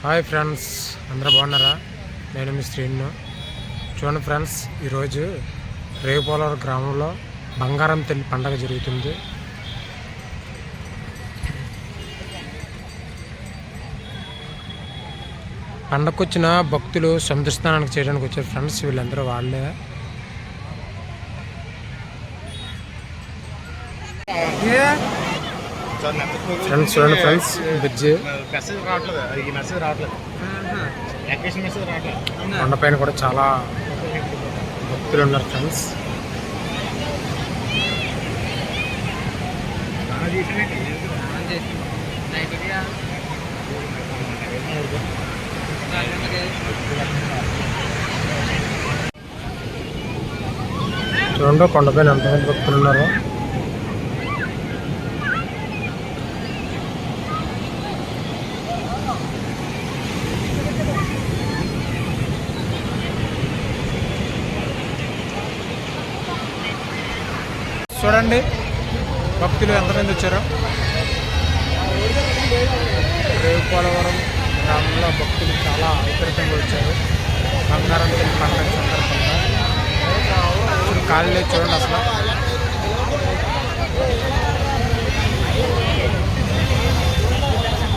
Hi friends, అందరూ బాగున్నారా? నేను మీ శ్రీను. చూడండి ఫ్రెండ్స్, ఈరోజు రేవుపోలవరం గ్రామంలో బంగారం తల్లి పండగ జరుగుతుంది. పండగకు వచ్చిన భక్తులు సముద్ర స్నానానికి చేయడానికి వచ్చారు ఫ్రెండ్స్. వీళ్ళందరూ వాళ్ళే. ఫ్రెండ్స్ చూడండి ఫ్రెండ్స్, బ్రిడ్జి కొండపైన కూడా చాలా భక్తులు ఉన్నారు ఫ్రెండ్స్. చూడండి కొండపైన ఎంతమంది భక్తులు ఉన్నారు. చూడండి భక్తులు ఎంతమంది వచ్చారో. రేవుపోలవరం గ్రామంలో భక్తులు చాలా విపరీతంగా వచ్చారు బంగారం తల్లి పండుగ సందర్భంగా. ఖాళీ లేదు చూడండి అసలు.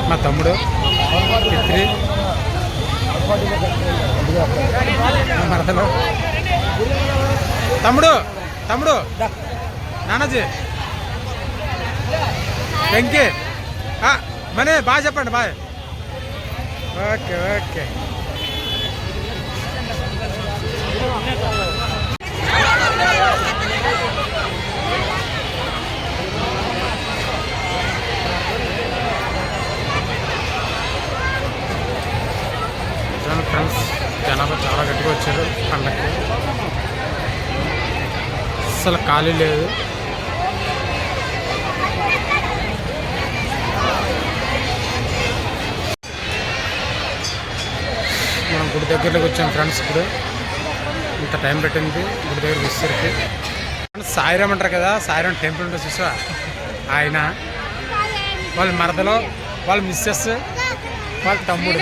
మా తమ్ముడు పిత్రి మరదలు. తమ్ముడు తమ్ముడు నానాజీ వెంకీ మనీ బాగా చెప్పండి. బాయ్. Okay okay. ఫ్రెండ్స్, జనాభా చాలా గట్టిగా వచ్చారు పండగకి. అసలు ఖాళీ లేదు. మనం గుడి దగ్గరలోకి వచ్చాం ఫ్రెండ్స్. ఇప్పుడు ఇంత టైం పెట్టింది గుడి దగ్గరికి వచ్చేసరికి. సాయిరామ్ అంటారు కదా, సాయిరామ్ టెంపుల్ ఉంటుంది చూసా. ఆయన వాళ్ళ మరదలో, వాళ్ళ మిస్సెస్, వాళ్ళ తమ్ముడు.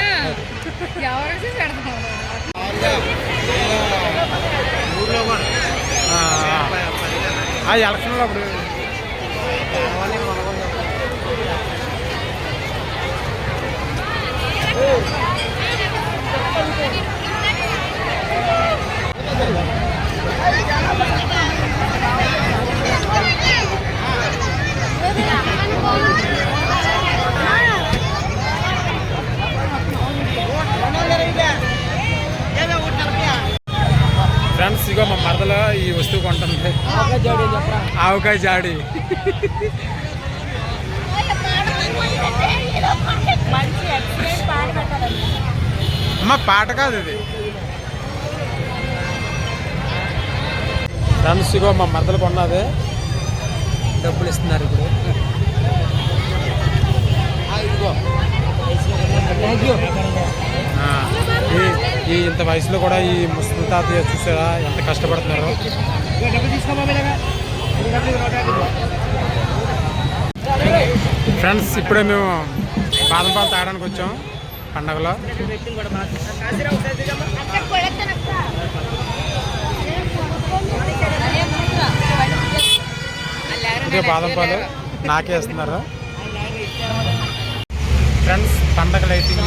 ఆ ఎలక్షన్లో అప్పుడు ఫ్రెండ్స్, ఇగో మా మరదలో ఈ వస్తువు కొంటుంది. ఆవకాయ జాడి. అమ్మ పాట కాదు ఇది. ఫ్రెండ్స్, ఇగో మా మరదలు కొన్నది. డబ్బులు ఇస్తున్నారు ఇప్పుడు. ఈ ఇంత వయసులో కూడా ఈ ముసలి తాతయ్య చూసారా ఎంత కష్టపడుతున్నారు. ఫ్రెండ్స్, ఇప్పుడే మేము బాదం పాలు తాగడానికి వచ్చాం పండగలో. ఇదే బాదం పాలు నాకే ఇస్తున్నారు ఫ్రెండ్స్. పండగ లైటింగ్